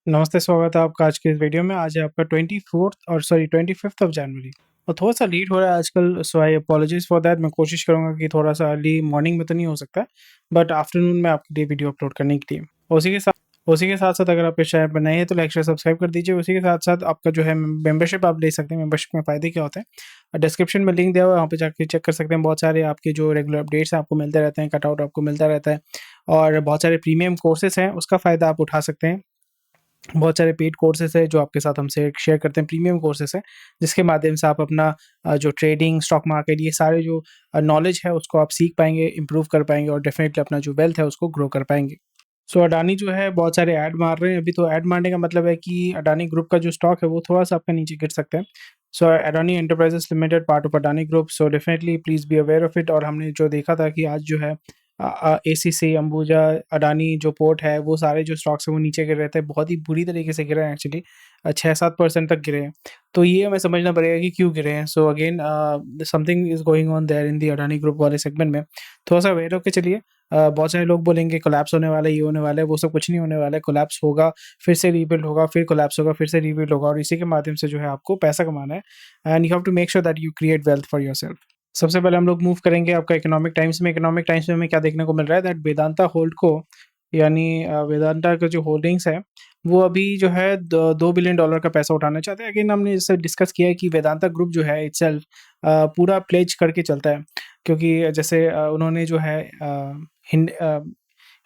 नमस्ते, स्वागत है आपका आज के इस वीडियो में। आज है आपका 25th ऑफ जनवरी और थोड़ा-सा लेट हो रहा है आजकल, सो आई अपोलोजाइज़ फॉर दैट। मैं कोशिश करूँगा कि थोड़ा-सा अर्ली मॉर्निंग में तो नहीं हो सकता है, बट आफ्टरनून में आपके लिए वीडियो अपलोड करने के लिए। उसी के साथ-साथ अगर आप इस चैनल पर नए हैं तो लाइक, शेयर, सब्सक्राइब कर दीजिए। उसी के साथ-साथ आपका जो है मेंबरशिप आप ले सकते हैं। मेंबरशिप में फ़ायदे क्या होते हैं? डिस्क्रिप्शन में लिंक दिया हुआ है, वहाँ पे जाके चेक कर सकते हैं। बहुत सारे आपके जो रेगुलर अपडेट्स हैं आपको मिलते रहते हैं, कटआउट आपको मिलता रहता है और बहुत सारे प्रीमियम कोर्सेज़ हैं, उसका फ़ायदा आप उठा सकते हैं। बहुत सारे पेड कोर्सेज़ हैं जो आपके साथ हम शेयर करते हैं, प्रीमियम कोर्सेज़ हैं, जिसके माध्यम से आप अपना जो ट्रेडिंग, स्टॉक मार्केट, ये सारे जो नॉलेज है उसको आप सीख पाएँगे, इम्प्रूव कर पाएँगे और डेफ़िनेटली अपना जो वेल्थ है उसको ग्रो कर पाएँगे। सो अडानी जो है बहुत सारे ऐड मार रहे हैं अभी, तो ऐड मारने का मतलब है कि अडानी ग्रुप का जो स्टॉक है वो थोड़ा-सा आपका नीचे गिर सकता है। So Adani enterprises limited part of Adani group, so definitely please be aware of it. और हमने जो देखा था कि आज जो है एसीसी, अंबुजा, अडानी जो पोर्ट है, वो सारे जो स्टॉक्स हैं वो नीचे गिर रहे थे। बहुत ही बुरी तरीके से गिरे हैं एक्चुअली, 6-7% तक गिरे हैं। तो ये हमें समझना पड़ेगा कि क्यों गिरे हैं। So again something is going on there in the Adani group वाले सेगमेंट में। थोड़ा-सा अवेयर होके चलिए। बहुत सारे लोग बोलेंगे कोलैप्स होने वाला है, ये होने वाला है, वो सब कुछ नहीं होने वाला है। कोलैप्स होगा, फिर से रीबिल्ड होगा, फिर कोलैप्स होगा, फिर से रीबिल्ड होगा और इसी के माध्यम से जो है आपको पैसा कमाना है and you have to make sure that you create wealth for yourself. सबसे पहले हम लोग मूव करेंगे आपका इकोनॉमिक टाइम्स में। इकोनॉमिक टाइम्स में हमें क्या देखने को मिल रहा है दैट वेदांता होल्ड को, यानी वेदांता का जो होल्डिंग्स है, वो अभी जो है द $2 बिलियन का पैसा उठाना चाहते हैं। अगेन हमने इससे डिस्कस किया है कि वेदांता ग्रुप जो है इटसेल्फ पूरा प्लेज करके चलता है। क्योंकि जैसे उन्होंने जो है हिंद अ,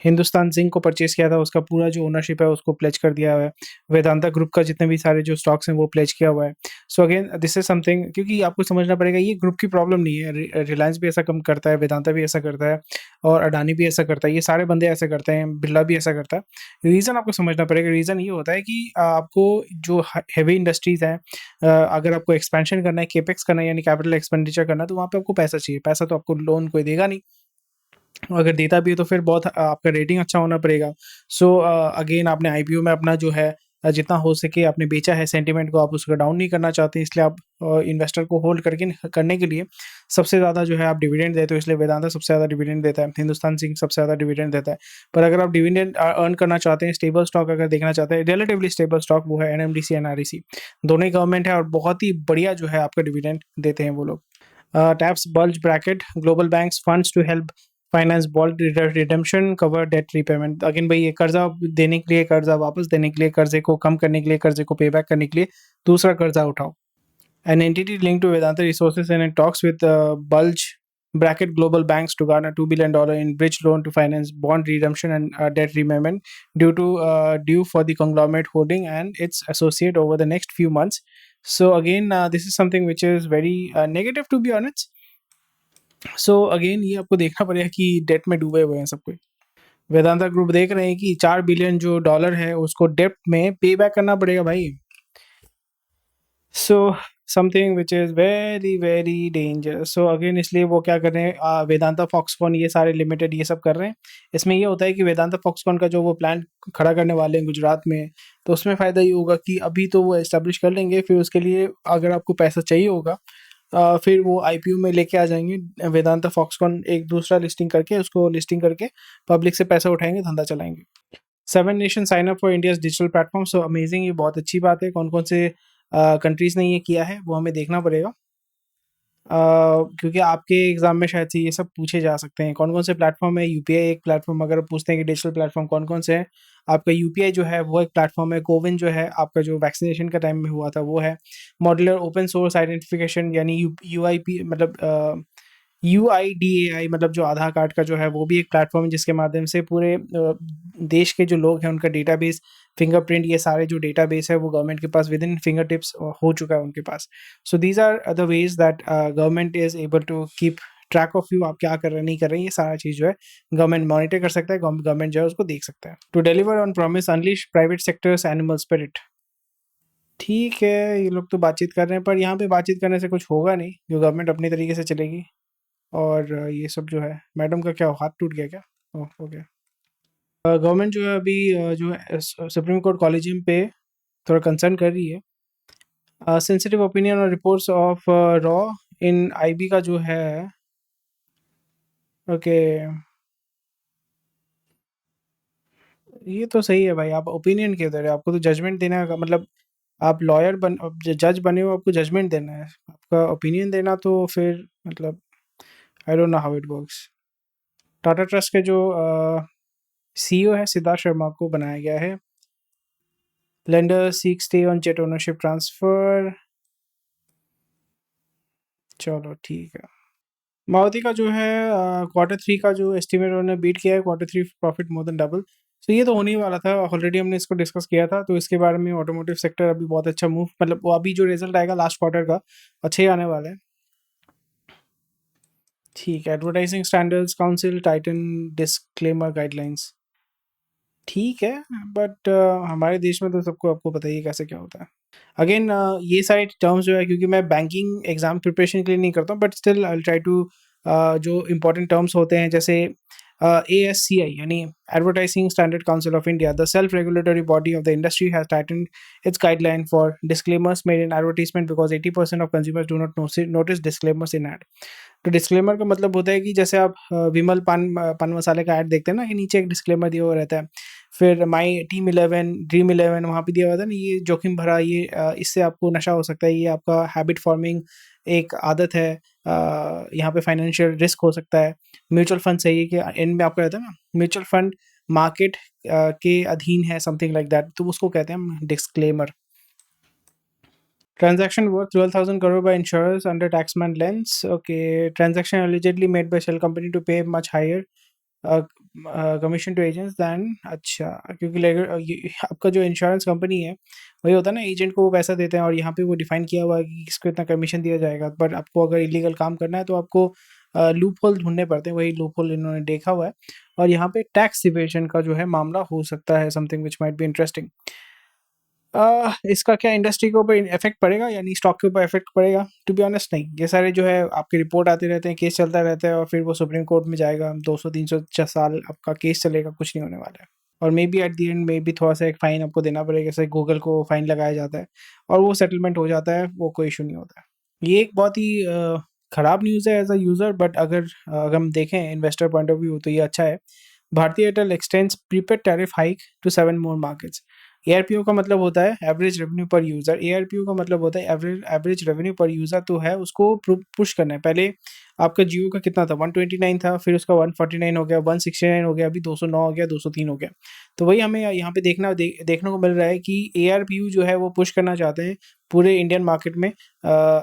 हिंदुस्तान ज़िंक को परचेज़ किया था, उसका पूरा जो ओनरशिप है उसको प्लेज कर दिया हुआ है। वेदांता ग्रुप का जितने भी सारे जो स्टॉक्स हैं वो प्लेज किया हुआ है। So again this is something, क्योंकि आपको समझना पड़ेगा ये ग्रुप की प्रॉब्लम नहीं है। रिलायंस भी ऐसा कम करता है, वेदांता भी ऐसा करता है और अडानी भी ऐसा करता है। ये सारे बंदे ऐसा करते हैं, बिरला भी ऐसा करता है। रीज़न आपको समझना पड़ेगा, रीज़न ये होता है कि आपको जो हेवी इंडस्ट्रीज़ हैं, अगर आपको एक्सपेंशन करना है, केपेक्स करना है यानी कैपिटल एक्सपेंडिचर करना है, तो वहाँ पे आपको पैसा चाहिए। पैसा तो आपको लोन कोई देगा नहीं। अगर देता भी है तो फिर बहुत आपका रेटिंग अच्छा होना पड़ेगा। सो अगेन आपने आईपीओ में अपना जो है जितना हो सके आपने बेचा है, सेंटिमेंट को आप उसको डाउन नहीं करना चाहते, इसलिए आप इन्वेस्टर को होल्ड करने के लिए सबसे ज़्यादा जो है आप डिविडेंड देते हो, इसलिए वेदांता सबसे ज़्यादा डिविडेंड देता है, हिंदुस्तान ज़िंक सबसे ज़्यादा डिविडेंड देता है। पर अगर आप डिविडेंड अर्न करना चाहते हैं, स्टेबल स्टॉक अगर देखना चाहते हैं, रिलेटिवली स्टेबल स्टॉक, वो है एनएमडीसी, एनआरईसी। दोनों ही गवर्नमेंट है और बहुत ही बढ़िया जो है आपका डिविडेंड देते हैं वो लोग। Taps bulge bracket, global banks funds to help finance bond redemption, cover debt repayment. Again भाई ये कर्जा देने के लिए, कर्जा वापस देने के लिए, कर्जे को कम करने के लिए, कर्जे को पे बैक करने के लिए दूसरा कर्जा उठाओ। An entity linked to Vedanta Resources and in talks with Bulge bracket global banks to garner $2 billion in bridge loan to finance bond redemption and debt repayment due for the conglomerate holding and its associate over the next few months. So again, this is something which is very negative to be honest. So again ये आपको देखना पड़ेगा कि date में डूबे हुए हैं सब कोई। वेदांता ग्रुप देख रहे हैं कि 4 बिलियन जो डॉलर है उसको डेप्ट में पे बैक करना पड़ेगा भाई। So something which is very very dangerous. So again इसलिए वो क्या कर रहे हैं, वेदांता फॉक्सकॉन ये सारे लिमिटेड ये सब कर रहे हैं। इसमें ये होता है कि वेदांता फॉक्सकॉन का जो वो प्लांट खड़ा करने वाले हैं गुजरात में, तो उसमें फ़ायदा ये होगा कि अभी तो वो एस्टेब्लिश कर लेंगे, फिर उसके लिए अगर आपको पैसा चाहिए होगा फिर वो आईपीओ में लेके आ जाएंगे। वेदांता फॉक्सकॉन एक दूसरा लिस्टिंग करके, उसको लिस्टिंग करके पब्लिक से पैसा उठाएंगे, धंधा चलाएंगे। 7 nation sign up for India's digital platform, so amazing, ये बहुत अच्छी बात है। कौन कौन से कंट्रीज ने ये किया है वो हमें देखना पड़ेगा, क्योंकि आपके एग्जाम में शायद से ये सब पूछे जा सकते हैं। कौन कौन से प्लेटफॉर्म है? यूपीआई एक प्लेटफॉर्म, अगर पूछते हैं कि डिजिटल प्लेटफॉर्म कौन कौन से हैं, आपका यूपीआई जो है वो एक प्लेटफॉर्म है। कोविन जो है आपका जो वैक्सीनेशन का टाइम में हुआ था वो है। मॉड्यूलर ओपन सोर्स आइडेंटिफिकेशन यानी यूआईपी मतलब यूआईडीएआई मतलब जो आधार कार्ड का जो है वो भी एक प्लेटफॉर्म है, जिसके माध्यम से पूरे देश के जो लोग हैं उनका डेटाबेस, फिंगरप्रिंट, ये सारे जो डेटाबेस है वो गवर्नमेंट के पास विद इन फिंगर टिप्स हो चुका है उनके पास। So these are the ways that government is able to keep track of you, आप क्या कर रहे हैं नहीं कर रहे हैं, ये सारा चीज़ जो है गवर्नमेंट मॉनिटर कर सकता है, गवर्नमेंट जो है उसको देख सकता है। To deliver on promise unleash private sector's animal spirit. ठीक है, ये लोग तो बातचीत कर रहे हैं पर यहाँ पे बातचीत करने से कुछ होगा नहीं, जो गवर्नमेंट अपनी तरीके से चलेगी। और ये सब जो है, मैडम का क्या हाथ टूट गया क्या? ओह, ओके। गवर्नमेंट जो है अभी जो है सुप्रीम कोर्ट कॉलेजियम पे थोड़ा कंसर्न कर रही है। सेंसिटिव ओपिनियन और reports of raw in IB का जो है, ओके, ये तो सही है भाई, आप ओपिनियन क्यों दे रहे हो? आपको तो जजमेंट देना का मतलब, आप लॉयर बन अब जज बने हो, आपको जजमेंट देना है। आपका ओपिनियन देना तो फिर मतलब I don't know how it works. Tata trust के जो सीईओ है सिद्धार्थ शर्मा को बनाया गया है। Lender seek stay on jet ownership transfer. चलो ठीक है। मारुति का जो है क्वार्टर थ्री का जो एस्टिमेट उन्होंने बीट किया है, quarter three profit more than double. तो ये तो होने ही वाला था, ऑलरेडी हमने इसको डिस्कस किया था, तो इसके बारे में ऑटोमोटिव सेक्टर अभी बहुत अच्छा मूव, मतलब वो अभी जो रिजल्ट आएगा लास्ट क्वार्टर का अच्छे ही आने वाला है। ठीक है। Advertising standards council Titan disclaimer guidelines. ठीक है, बट हमारे देश में तो सबको आपको पता ही है कैसे क्या होता है। अगेन ये सारे टर्म्स जो है, क्योंकि मैं बैंकिंग एग्जाम प्रिपरेशन के लिए नहीं करता हूँ, but still I try to जो इम्पोर्टेंट टर्म्स होते हैं, जैसे ASCI यानी advertising standard council of India, the self regulatory body of the industry has tightened its guideline for disclaimers made in advertisement because 80% of consumers do not notice disclaimers in ad. तो disclaimer का मतलब होता है कि जैसे आप विमल पान मसाले का ऐड देखते हैं ना, कि नीचे एक डिस्क्लेमर दिया हुआ रहता है। फिर माई टीम 11 ड्रीम 11 वहाँ पे दिया हुआ था ना, ये जोखिम भरा, ये इससे आपको नशा हो सकता है, ये आपका हैबिट फॉर्मिंग एक आदत है, यहाँ पे फाइनेंशियल रिस्क हो सकता है। म्यूचुअल फंड सही है कि एंड में आपको रहता है ना, म्यूचुअल फंड मार्केट के अधीन है, समथिंग लाइक दैट, तो उसको कहते हैं disclaimer. Transaction worth 12,000 crore by insurers under taxman lens. Okay, transaction allegedly made by shell company to pay much higher uh, commission to agents than। अच्छा, क्योंकि आपका जो इंश्योरेंस कंपनी है वही होता है ना, एजेंट को वो पैसा देते हैं, और यहाँ पे वो डिफाइन किया हुआ है कि किसको इतना कमीशन दिया जाएगा। बट आपको अगर इलीगल काम करना है तो आपको लूप होल ढूंढने पड़ते हैं, वही लूप होल इन्होंने देखा हुआ है, और यहाँ पे टैक्स इवेशन का जो है मामला हो सकता है, something which might be interesting. इसका क्या इंडस्ट्री के ऊपर इफेक्ट पड़ेगा, यानी स्टॉक के ऊपर इफेक्ट पड़ेगा? टू बी ऑनेस्ट नहीं, ये सारे जो है आपके रिपोर्ट आते रहते हैं, केस चलता रहता है, और फिर वो सुप्रीम कोर्ट में जाएगा, 200 300 साल आपका केस चलेगा, कुछ नहीं होने वाला है। और may be at the and may be थोड़ा सा एक फाइन आपको देना पड़ेगा, जैसे गूगल को फाइन लगाया जाता है, और वो सेटलमेंट हो जाता है, वो कोई इशू नहीं होता है। ये एक बहुत ही खराब न्यूज़ है एज अ यूज़र, बट अगर हम देखें इन्वेस्टर पॉइंट ऑफ व्यू तो ये अच्छा है। Bharti Airtel extends prepaid tariff hike to 7 more markets. ARPU का मतलब होता है average revenue per user, ARPU का मतलब होता है average average revenue per user, तो है उसको पुश करना है। पहले आपका जियो का कितना था, 129 था, फिर उसका 149 हो गया, 169 हो गया, अभी 209 हो गया, 203 हो गया। तो वही हमें यहाँ पे देखने को मिल रहा है कि एआरपीयू जो है वो पुश करना चाहते हैं पूरे इंडियन मार्केट में।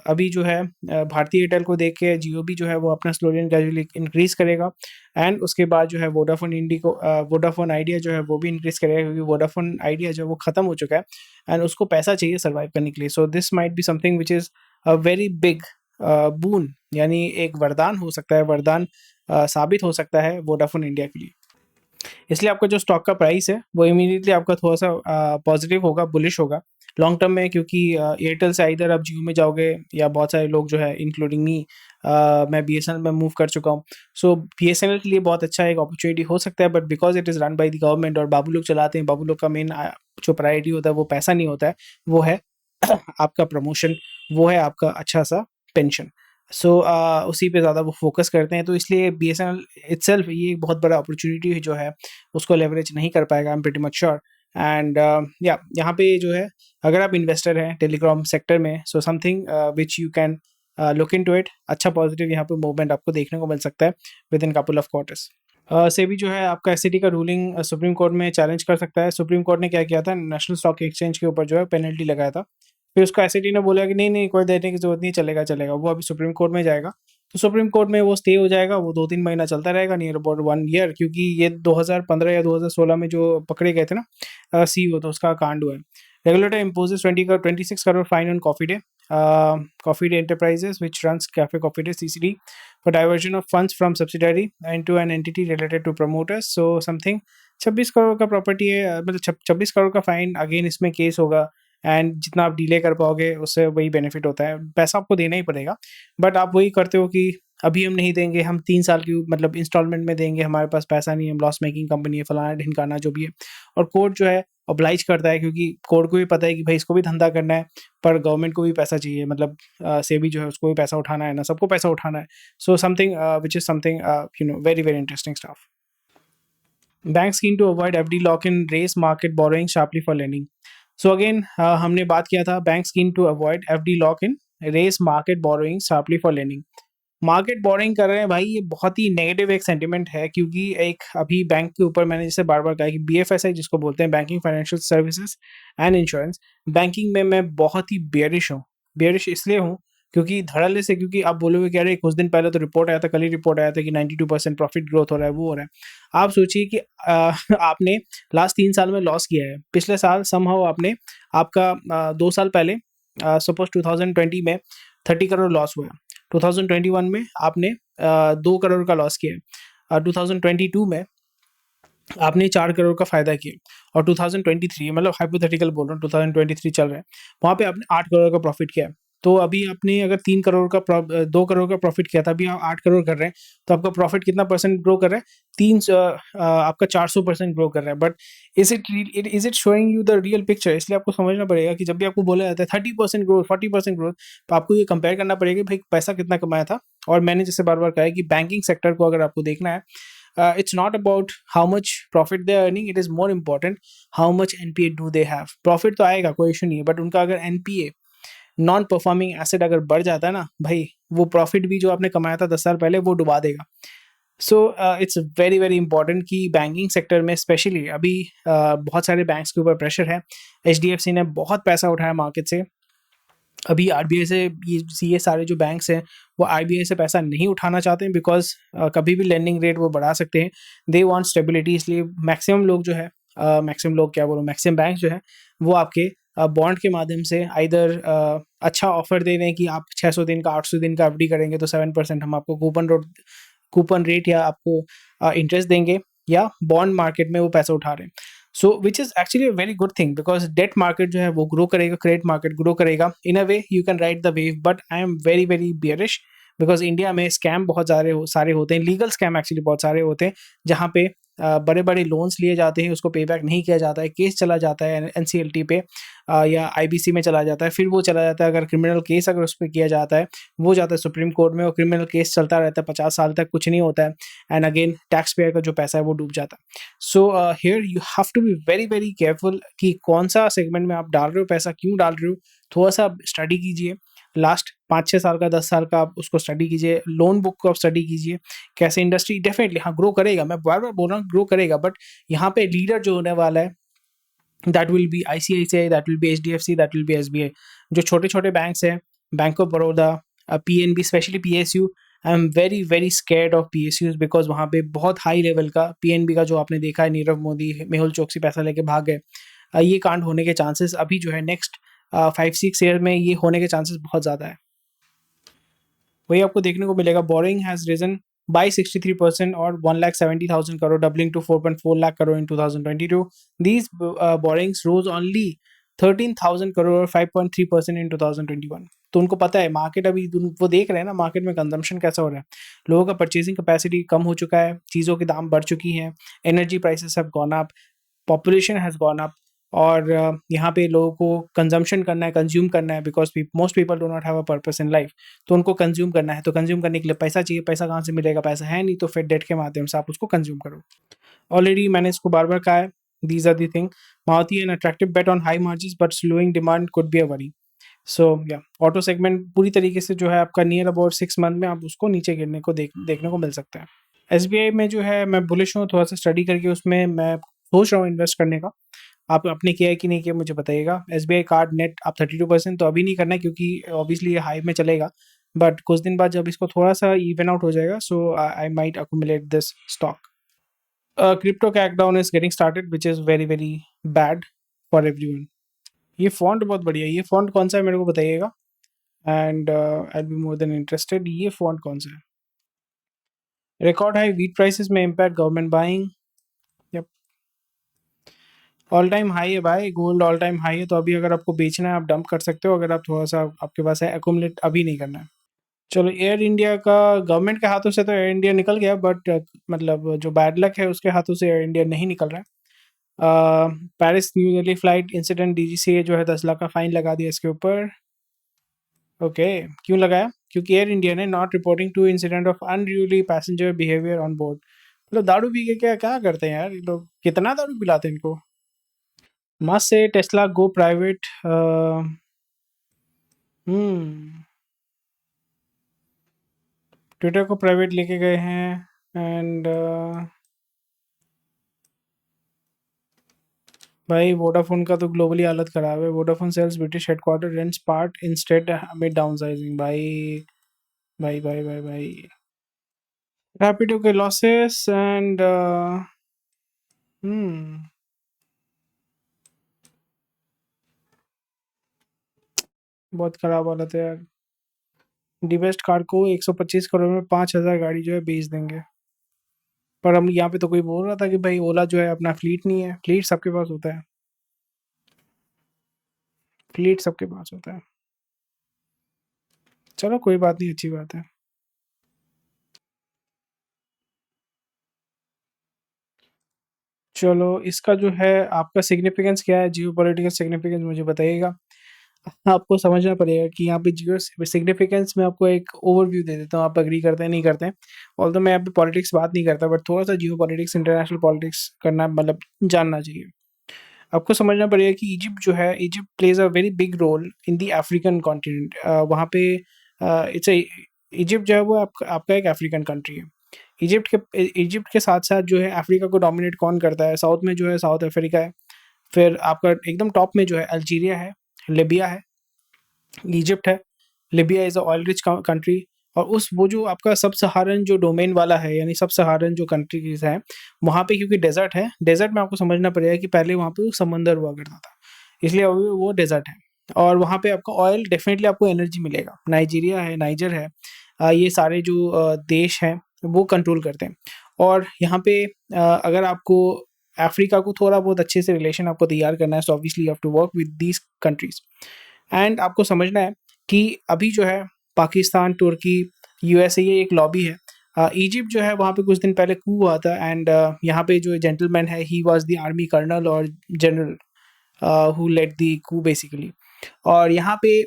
अभी जो है भारतीय एयरटेल को देख के जियो भी जो है वो अपना स्लोली एंड ग्रेजुअली इंक्रीज करेगा, एंड उसके बाद जो है वोडाफोन आइडिया जो है वो भी इंक्रीज करेगा, क्योंकि वोडाफोन आइडिया जो है वो खत्म हो चुका है, एंड उसको पैसा चाहिए सर्वाइव करने के लिए। So this might be something which is a very big boon, यानी एक वरदान हो सकता है, वरदान साबित हो सकता है वोडाफोन इंडिया के लिए। इसलिए आपका जो स्टॉक का प्राइस है वो इमीडिएटली आपका थोड़ा सा पॉजिटिव होगा, बुलिश होगा लॉन्ग टर्म में, क्योंकि एयरटेल से इधर आप जियो में जाओगे, या बहुत सारे लोग जो है इंक्लूडिंग मी, मैं बीएसएनएल में मूव कर चुका हूँ। सो बीएसएनएल के लिए बहुत अच्छा एक अपॉर्चुनिटी हो सकता है, but because it is run by the government और बाबू लोग चलाते हैं, बाबू लोग का मेन जो प्रायोरिटी होता है वो पैसा नहीं होता है, वो है आपका प्रमोशन, वो है आपका अच्छा सा पेंशन। सो उसी पे ज़्यादा वो फोकस करते हैं, तो इसलिए बीएसएनएल इटसेल्फ ये एक बहुत बड़ा अपॉर्चुनिटी जो है उसको लेवरेज नहीं कर पाएगा, I am pretty much sure. And या यहाँ पे जो है, अगर आप इन्वेस्टर हैं टेलीकॉम सेक्टर में, so something which you can look into it. अच्छा पॉजिटिव यहाँ पे मूवमेंट आपको देखने को मिल सकता है with in couple of quarters. SEBI जो है आपका एससीटी का रूलिंग सुप्रीम कोर्ट में चैलेंज कर सकता है। सुप्रीम कोर्ट ने क्या किया था, नेशनल स्टॉक एक्सचेंज के ऊपर जो है पेनल्टी लगाया था, फिर उसका एससीटी ने बोला कि नहीं नहीं, कोई देने की जरूरत नहीं, चलेगा चलेगा, वो अभी सुप्रीम कोर्ट में जाएगा। तो सुप्रीम कोर्ट में वो स्टे हो जाएगा, वो 2-3 महीना चलता रहेगा, नियर अबाउट 1 ईयर, क्योंकि ये 2015 या 2016 में जो पकड़े गए थे ना सीईओ, तो उसका कांड हुआ है। Regulator imposes 26 crore fine on coffee day enterprises which runs cafe coffee day CCD for diversion of funds from subsidiary into an entity related to promoters. So something 26 crore का प्रॉपर्टी है, मतलब 26 करोड़ का फाइन, अगेन इसमें केस होगा, and जितना आप delay कर पाओगे उससे वही बेनिफिट होता है, पैसा आपको देना ही पड़ेगा, बट आप वही करते हो कि अभी हम नहीं देंगे, हम 3 साल की मतलब इंस्टॉलमेंट में देंगे, हमारे पास पैसा नहीं है, हम लॉस मेकिंग कंपनी है, फलाना ढिमकाना जो भी है। और कोर्ट जो है ऑब्लाइज करता है, क्योंकि कोर्ट को भी पता है कि भाई इसको भी धंधा करना है, पर गवर्नमेंट को भी पैसा चाहिए, मतलब सेबी जो है उसको भी पैसा उठाना है ना, सबको पैसा उठाना है। So something which is something very very interesting stuff. Banks keen to avoid FD lock in raise market borrowing sharply for lending. So again हमने बात किया था banks keen to avoid FD lock in raise market borrowing sharply for lending. Market borrowing कर रहे हैं भाई, ये बहुत ही नेगेटिव एक सेंटिमेंट है, क्योंकि एक अभी बैंक के ऊपर मैंने जैसे बार बार कहा कि बीएफएसआई जिसको बोलते हैं, banking financial services and insurance, banking में मैं बहुत ही बेयरिश हूँ। बेयरिश इसलिए हूँ क्योंकि धड़ल्ले से, क्योंकि आप बोलोगे कि अरे कुछ दिन पहले तो रिपोर्ट आया था, कल ही रिपोर्ट आया था कि 92% प्रॉफिट ग्रोथ हो रहा है, वो हो रहा है। आप सोचिए कि आपने लास्ट 3 साल में लॉस किया है, पिछले साल समहाउ आपने आपका 2 साल पहले सपोज 2020 में 30 करोड़ लॉस हुआ। 2021 में आपने 2 करोड़ का लॉस किया। 2022 में आपने 4 करोड़ का फायदा किया, और 2023, मतलब हाइपोथेटिकल बोल रहा हूँ, 2023 चल रहा है, वहाँ पे आपने 8 करोड़ का प्रॉफिट किया है। तो अभी आपने अगर 3 करोड़ का 2 करोड़ का प्रॉफिट किया था, अभी आप 8 करोड़ कर रहे हैं, तो आपका प्रॉफिट कितना परसेंट ग्रो कर रहा है? आपका 400% ग्रो कर रहा है। But is it showing you the real picture? इसलिए आपको समझना पड़ेगा कि जब भी आपको बोला जाता है 30% ग्रोथ, 40% ग्रोथ, तो आपको ये कंपेयर करना पड़ेगा भाई पैसा कितना कमाया था। और मैंने जैसे बार बार कहा है कि बैंकिंग सेक्टर को अगर आपको देखना है, it's not about how much profit they are earning, it is more important how much NPA do they have। Profit तो आएगा, कोई इशू नहीं है, बट उनका अगर NPA, नॉन परफॉर्मिंग एसेट, अगर बढ़ जाता है ना भाई, वो प्रॉफिट भी जो आपने कमाया था 10 साल पहले वो डुबा देगा। So it's very very important कि बैंकिंग सेक्टर में स्पेशली अभी बहुत सारे बैंक्स के ऊपर प्रेशर है। HDFC ने बहुत पैसा उठाया मार्केट से। अभी आरबीआई से ये सारे जो बैंक्स हैं वो आरबीआई से पैसा नहीं उठाना चाहते हैं, बिकॉज कभी भी लेंडिंग रेट वो बढ़ा सकते हैं। They want stability. इसलिए मैक्सिमम लोग जो है, मैक्सिमम लोग क्या बोलूँ, मैक्सिमम बैंक जो है वो आपके बॉन्ड के माध्यम से आइदर अच्छा ऑफर दे रहे हैं कि आप 600 दिन का 800 दिन का एफडी करेंगे तो 7% हम आपको कूपन रेट या आपको इंटरेस्ट देंगे, या बॉन्ड मार्केट में वो पैसा उठा रहे हैं। So which is actually a very good thing, because debt market जो है वो ग्रो करेगा, क्रेडिट मार्केट ग्रो करेगा। In a way you can ride the wave, but I am very very bearish, because India में scam बहुत सारे होते हैं, लीगल स्कैम एक्चुअली बहुत सारे होते हैं, जहाँ पे बड़े बड़े लोन्स लिए जाते हैं, उसको पे बैक नहीं किया जाता है, केस चला जाता है एनसीएलटी पे या आईबीसी में चला जाता है, फिर वो चला जाता है, अगर क्रिमिनल केस अगर उस पर किया जाता है, वो जाता है सुप्रीम कोर्ट में, और क्रिमिनल केस चलता रहता है 50 साल तक, कुछ नहीं होता है, एंड अगेन टैक्स पेयर का जो पैसा है वो डूब जाता है। So here you have to be very very careful कि कौन सा सेगमेंट में आप डाल रहे हो पैसा, क्यों डाल रहे हो। थोड़ा सा स्टडी कीजिए, लास्ट 5-6 साल का, 10 साल का आप उसको स्टडी कीजिए, लोन बुक को आप स्टडी कीजिए, कैसे इंडस्ट्री डेफिनेटली हाँ ग्रो करेगा, मैं बार बार बोल रहा हूँ ग्रो करेगा, बट यहाँ पे लीडर जो होने वाला है that will be ICICI, that will be HDFC, that will be SBI. जो छोटे छोटे बैंक्स हैं, bank of Baroda, PNB, specially PSU, I am very very scared of PSUs, because वहाँ पे बहुत हाई लेवल का पीएनबी का जो आपने देखा है, नीरव मोदी मेहुल चोकसी पैसा लेके भाग गए, ये कांड होने के चांसेस अभी जो है नेक्स्ट 5-6 ईयर में ये होने के चांसेस बहुत ज़्यादा है। वही आपको देखने को मिलेगा, borrowing has risen by 63% or 1,70,000 crore, doubling to 4.4 lakh crore in 2022. These borrowings rose only 13,000 crore or 5.3% in 2021। तो उनको पता है मार्केट, अभी वो देख रहे हैं ना मार्केट में कंजम्पशन कैसा हो रहा है, लोगों का परचेसिंग कैपेसिटी कम हो चुका है, चीज़ों के दाम बढ़ चुकी हैं, energy prices have gone up, population has gone up, और यहाँ पे लोगों को कंजम्पशन करना है, कंज्यूम करना है, because most people do not have a purpose in life. तो उनको कंज्यूम करना है, तो कंज्यूम करने के लिए पैसा चाहिए, पैसा कहाँ से मिलेगा, पैसा है नहीं, तो फिर डेट के माध्यम से आप उसको कंज्यूम करो। ऑलरेडी मैंने इसको बार बार कहा है, these are the thing. Maruti an attractive bet on high margin but slowing demand could be a worry. So या ऑटो सेगमेंट पूरी तरीके से जो है आपका नियर अबाउट 6 मंथ में आप उसको नीचे गिरने को देखने को मिल सकता है। एसबीआई में जो है मैं बुलिश हूँ, थोड़ा सा स्टडी करके उसमें मैं सोच रहा हूँ इन्वेस्ट करने का। आप आपने किया है कि नहीं किया मुझे बताइएगा। एसबीआई कार्ड नेट आप 32% तो अभी नहीं करना है, क्योंकि ऑब्वियसली ये हाई में चलेगा, बट कुछ दिन बाद जब इसको थोड़ा सा इवन आउट हो जाएगा, so I might accumulate this stock. Crypto crackdown is getting started which is very very bad for everyone. ये फॉन्ट बहुत बढ़िया है, ये फॉन्ट कौन सा है मेरे को बताइएगा, and I B more then interested. ये फॉन्ट कौन सा है? रिकॉर्ड हाई वीट प्राइसेस में impact government buying. All time high है भाई, गोल्ड ऑल टाइम हाई है, तो अभी अगर आपको बेचना है आप डंप कर सकते हो, अगर आप थोड़ा सा आपके पास है, एक्यूमुलेट अभी नहीं करना है। चलो, एयर इंडिया का गवर्नमेंट के हाथों से तो एयर इंडिया निकल गया, बट मतलब जो बैड लक है उसके हाथों से एयर इंडिया नहीं निकल रहा है। Paris new Delhi flight incident, DGCA जो है 10 लाख का फाइन लगा दिया इसके ऊपर। ओके, क्यों लगाया? क्योंकि एयर इंडिया ने not reporting to incident of unruly passenger behaviour on board. लोग दारू पी के क्या क्या करते हैं यार ये लोग, कितना दारू पिलाते हैं इनको। मस्त से टेस्ला गो प्राइवेट। हम्म ट्विटर को प्राइवेट लेके गए हैं। एंड भाई वोडाफोन का तो ग्लोबली हालत खराब है। Vodafone sells British headquarter rents part instead mid downsizing. भाई भाई भाई भाई भाई। रैपिडो के लॉसेस एंड हम्म बहुत खराब हालत है यार। डिवेस्ट कार को 125 करोड़ में 5,000 गाड़ी जो है बेच देंगे। पर हम यहाँ पे तो कोई बोल रहा था कि भाई ओला जो है अपना फ्लीट नहीं है। फ्लीट सबके पास होता है। फ्लीट सबके पास होता है। चलो कोई बात नहीं, अच्छी बात है। चलो इसका जो है आपका सिग्निफिकेंस क्या है, जियो पॉलिटिकल सिग्निफिकेंस मुझे बताइएगा। आपको समझना पड़ेगा कि यहाँ पे जियो सिग्निफिकेंस में आपको एक ओवरव्यू दे देता हूँ, आप एग्री करते हैं नहीं करते हैं। ऑल्दो मैं यहाँ पे पॉलिटिक्स बात नहीं करता, बट थोड़ा सा जियो पॉलिटिक्स इंटरनेशनल पॉलिटिक्स करना मतलब जानना चाहिए। आपको समझना पड़ेगा कि इजिप्ट जो है, Egypt plays a very big role in the African continent. वहाँ पे इट्स इजिप्ट जो है वो आपका एक अफ्रीकन कंट्री है। इजिप्ट के साथ साथ जो है अफ्रीका को डोमिनेट कौन करता है, साउथ में जो है साउथ अफ्रीका है। फिर आपका एकदम टॉप में जो है अल्जीरिया है, लिबिया है, इजिप्ट है। Libya is a oil rich country. और उस वो जो आपका सब सहारन जो डोमेन वाला है, यानी सब सहारन जो कंट्रीज हैं, वहाँ पे क्योंकि डेजर्ट है, डेजर्ट में आपको समझना पड़ेगा कि पहले वहाँ पे वो समंदर हुआ करता था, इसलिए अभी वो डेजर्ट है। और वहाँ पे आपका ऑयल डेफिनेटली आपको एनर्जी मिलेगा। नाइजीरिया है, नाइजर है, ये सारे जो देश हैं वो कंट्रोल करते हैं। और यहाँ पे अगर आपको अफ्रीका को थोड़ा बहुत अच्छे से रिलेशन आपको तैयार करना है, so obviously you have to work with these countries. And आपको समझना है कि अभी जो है पाकिस्तान, तुर्की, यूएसए, ये एक लॉबी है। इजिप्ट जो है वहाँ पे कुछ दिन पहले कू हुआ था। एंड यहाँ पे जो जेंटलमैन है, he was the army colonel और general who led the coup basically. और यहाँ पे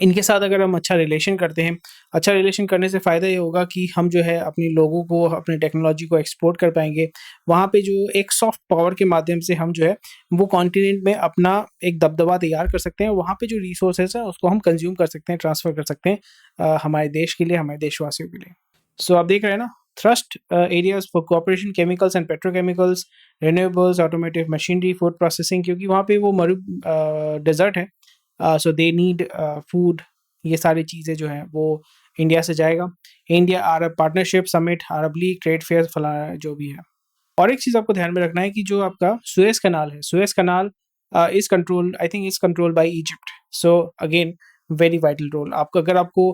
इनके साथ अगर हम अच्छा रिलेशन करते हैं, अच्छा रिलेशन करने से फ़ायदा ये होगा कि हम जो है अपने लोगों को, अपनी टेक्नोलॉजी को एक्सपोर्ट कर पाएंगे। वहाँ पे जो एक सॉफ्ट पावर के माध्यम से हम जो है वो कॉन्टिनेंट में अपना एक दबदबा तैयार कर सकते हैं। वहाँ पे जो रिसोर्सेज है उसको हम कंज्यूम कर सकते हैं, ट्रांसफ़र कर सकते हैं हमारे देश के लिए, हमारे देशवासियों के लिए। सो आप देख रहे हैं ना, thrust areas for cooperation, chemicals and petrochemicals, renewables, automotive machinery, food processing, क्योंकि वहाँ पे वो मरु डेजर्ट है। So they need food. ये सारी चीज़ें जो हैं वो इंडिया से जाएगा। India Arab partnership summit, Arab League, trade fair, फलाना जो भी है। और एक चीज़ आपको ध्यान में रखना है कि जो आपका सुएज कनाल है, Suez Canal is control, I think is control by Egypt. So again very vital role. आपको अगर आपको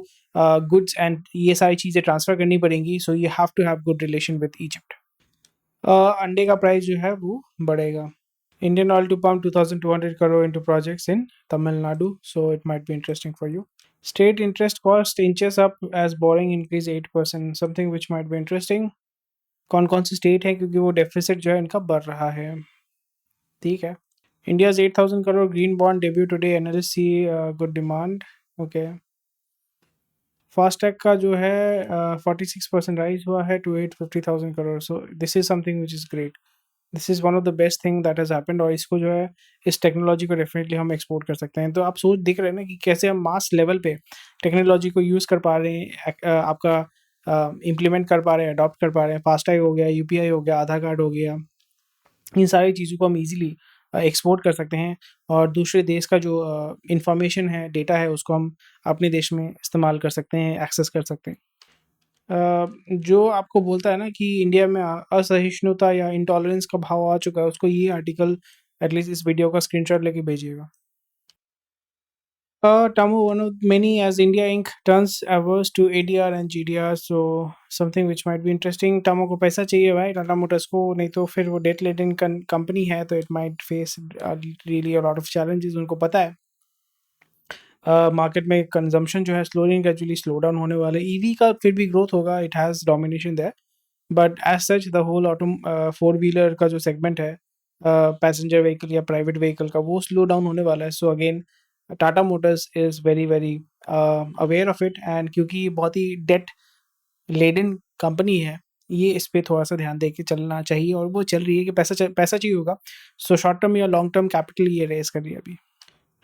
गुड्स एंड ये सारी चीज़ें ट्रांसफ़र करनी पड़ेंगी, so you have to have good relation with Egypt. अंडे का प्राइस जो है वो बढ़ेगा। Indian Oil to pump 2,200 crore into projects in Tamil Nadu, so it might be interesting for you. State interest cost inches up as borrowing increase 8%, something which might be interesting. कौन कौन सी state है, क्योंकि वो deficit जो है इनका बढ़ रहा है। ठीक है। India's 8,000 crore green bond debut today, analyst see good demand. Okay. FASTag का जो है 46% राइज हुआ है to 850,000 crore. So this is something which is great. This is one of the best thing that has happened. और इसको जो है, इस टेक्नोलॉजी को डेफिनेटली हम एक्सपोर्ट कर सकते हैं। तो आप सोच दिख रहे हैं ना कि कैसे हम मास लेवल पे टेक्नोलॉजी को यूज़ कर पा रहे हैं, आपका इम्प्लीमेंट कर पा रहे हैं, अडॉप्ट कर पा रहे हैं। फास्टैग हो गया, यूपीआई हो गया, आधार कार्ड हो गया, इन सारी चीज़ों को हम ईजिली एक्सपोर्ट कर सकते हैं। और दूसरे देश का जो इंफॉर्मेशन है, डेटा है, उसको हम अपने देश में इस्तेमाल कर सकते हैं, एक्सेस कर सकते हैं। जो आपको बोलता है ना कि इंडिया में असहिष्णुता या इंटॉलरेंस का भाव आ चुका है, उसको ये आर्टिकल एटलीस्ट इस वीडियो का स्क्रीनशॉट लेके भेजिएगा। Tamu, one of many as India Inc. turns averse to ADR and GDR, so something which might be interesting. Tamu को पैसा चाहिए भाई, टाटा मोटर्स को, नहीं तो फिर वो डेट लेडन कंपनी है, तो it might face really a lot of challenges. उनको पता है मार्केट में कंजम्पशन जो है स्लोली ग्रेजुअली स्लो डाउन होने वाला है। ईवी का फिर भी ग्रोथ होगा, it has domination there, but as such the whole four wheeler का जो सेगमेंट है, पैसेंजर व्हीकल या प्राइवेट व्हीकल का, वो स्लो डाउन होने वाला है। So again Tata Motors is very very aware of it. And क्योंकि ये बहुत ही डेट लेडन कंपनी है, ये इस पे थोड़ा-सा ध्यान दे के चलना चाहिए और वो चल रही है कि पैसा चाहिए होगा, सो शॉर्ट टर्म या लॉन्ग टर्म कैपिटल ये रेज़ कर रही है अभी।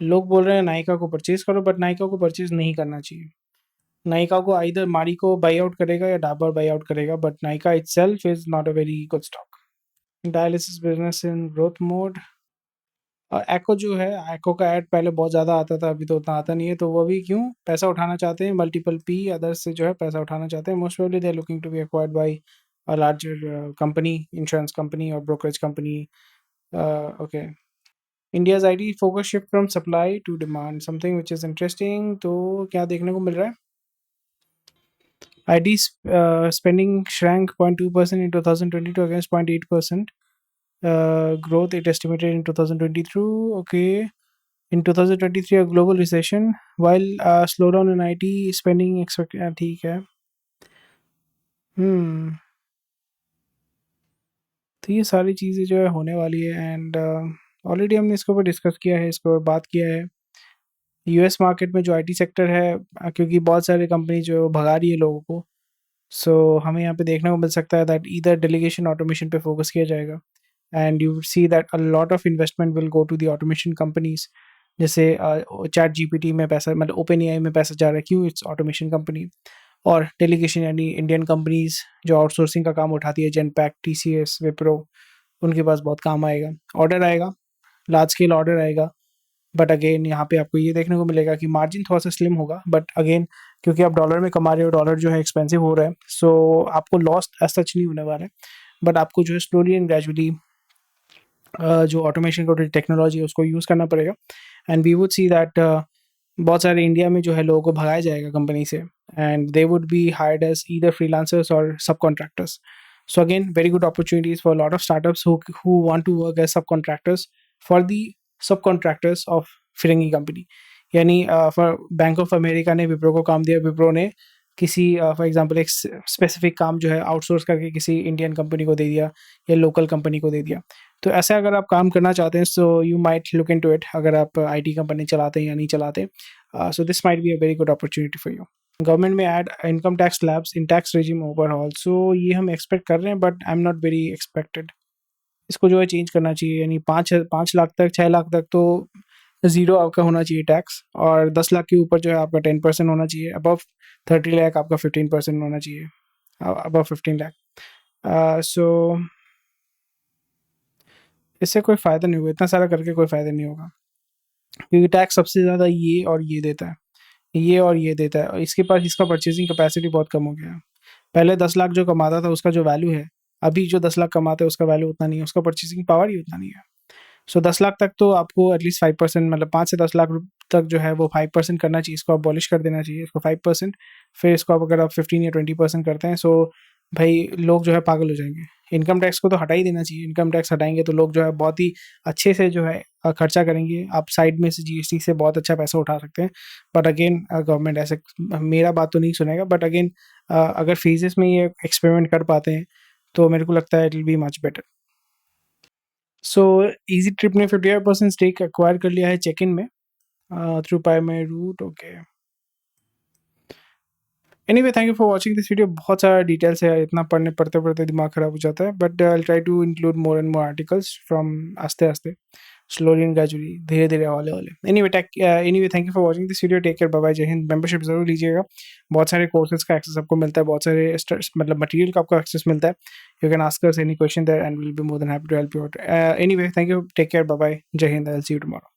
लोग बोल रहे हैं नायका को परचेज़ करो, बट नायका को परचेज़ नहीं करना चाहिए। नायका को आइदर मारिको बाय आउट करेगा या डाबर बाय आउट करेगा, but Nykaa itself is not a very good stock. Dialysis business in growth mode. Acko जो है, एक्को का ऐड पहले बहुत ज़्यादा आता था, अभी तो उतना आता नहीं है, तो वो भी क्यों? पैसा उठाना चाहते हैं, मल्टीपल पी अदर्स से जो है पैसा उठाना चाहते हैं। Most probably they are looking to be acquired by a larger company, insurance company और brokerage company. Okay. India's IT focus shift from supply to demand, something which is interesting. तो क्या देखने को मिल रहा है? IT spending shrank 0.2% in 2022 against 0.8% growth it estimated in 2022. Okay. In 2023, a global recession, while slowdown in IT spending expected. ठीक है. तो ये सारी चीज़ें जो है होने वाली है, एंड ऑलरेडी हमने इसके ऊपर डिस्कस किया है, इसके ऊपर बात किया है। यूएस मार्केट में जो आईटी सेक्टर है, क्योंकि बहुत सारी कंपनी जो है वो भगा रही है लोगों को, सो हमें यहाँ पे देखने को मिल सकता है दैट ईदर डेलीगेशन ऑटोमेशन पे फोकस किया जाएगा, and you see that a lot of investment will go to the automation companies. जैसे चैट जीपीटी में पैसा, मतलब ओपन एआई में पैसा जा रहा है, क्यों? It's automation company. और डेलीगेशन यानी इंडियन कंपनीज जो आउटसोर्सिंग का काम उठाती है, जेनपैक, टीसीएस, विप्रो, उनके पास बहुत काम आएगा, ऑर्डर आएगा, लार्ज स्केल ऑर्डर आएगा। बट अगेन यहाँ पे आपको ये देखने को मिलेगा कि मार्जिन थोड़ा-सा स्लिम होगा, बट अगेन क्योंकि आप डॉलर में कमा रहे हो, डॉलर जो है एक्सपेंसिव हो रहा है, सो आपको लॉस एज़ सच नहीं होने वाला है। बट आपको जो है स्लोली एंड ग्रेजुअली जो ऑटोमेशन का टेक्नोलॉजी है उसको यूज़ करना पड़ेगा, and we would see that बहुत सारे इंडिया में जो है लोगों को भगाया जाएगा कंपनी से, and they would be hired as either freelancers और सब contractors. So again, very good opportunities for a lot of startups who want to work as subcontractors for the subcontractors of Firangi company. यानी for bank of America ने विप्रो को काम दिया, विप्रो ने किसी for example एक स्पेसिफिक काम जो है आउटसोर्स करके किसी इंडियन कंपनी को दे दिया या लोकल कंपनी को दे दिया। तो ऐसे अगर आप काम करना चाहते हैं, so you might look into it, अगर आप आईटी कंपनी चलाते हैं या नहीं चलाते। So this might be a very good opportunity for you. Government में add income tax slabs in tax regime overall, so ये हम एक्सपेक्ट कर रहे हैं, but I am not very expected. इसको जो है चेंज करना चाहिए, यानी 5 लाख तक, 6 लाख तक तो ज़ीरो आपका होना चाहिए टैक्स, और 10 लाख के ऊपर जो है आपका 10% होना चाहिए, अबव 30 लाख आपका 15% होना चाहिए, अबव 15 लाख। सो इससे कोई फ़ायदा नहीं होगा, इतना सारा करके कोई फ़ायदा नहीं होगा, क्योंकि टैक्स सबसे ज़्यादा ये और ये देता है, ये और ये देता है, और इसके पास इसका परचेसिंग कैपेसिटी बहुत कम हो गया है। पहले 10 लाख जो कमाता था उसका जो वैल्यू है, अभी जो 10 लाख कमाता है उसका वैल्यू उतना नहीं है, उसका परचेसिंग पावर ही उतना नहीं है। सो 10 लाख तक तो आपको एटलीस्ट 5%, मतलब 5 से 10 लाख तक जो है वो 5% करना चाहिए, इसको अबॉलिश कर देना चाहिए, इसको 5%। फिर इसको आप अगर आप 15 या 20% करते हैं, सो भाई लोग जो है पागल हो जाएंगे। इनकम टैक्स को तो हटा ही देना चाहिए, इनकम टैक्स हटाएंगे तो लोग जो है बहुत ही अच्छे से जो है खर्चा करेंगे, आप साइड में से जीएसटी से बहुत अच्छा पैसा उठा सकते हैं। बट अगेन गवर्नमेंट ऐसे मेरा बात तो नहीं सुनेगा, बट अगेन अगर फेजेस में ये एक्सपेरिमेंट कर पाते हैं तो मेरे को लगता है it will be much better. So easy trip ने 55% स्टेक एक्वायर कर लिया है चेक इन में through pie my route. Okay, anyway thank you for watching this video. बहुत सारा डिटेल्स है, इतना पढ़ते पढ़ते दिमाग खराब हो जाता है, but I try to include more and more articles from आस्ते आस्ते, स्लोली एंड ग्रेजुअली, धीरे धीरे हौले हौले। Anyway thank you for watching this video, take care, bye bye, जय हिंद। मेंबरशिप जरूर लीजिएगा, बहुत सारे कोर्सेज का एक्सेस आपको मिलता है, बहुत सारे मतलब मटेरियल का आपको एक्सेस मिलता है। You can ask us any question there and will be more than happy to help you out. Anyway thank you, take care, bye bye, जय Hind, I will see you tomorrow.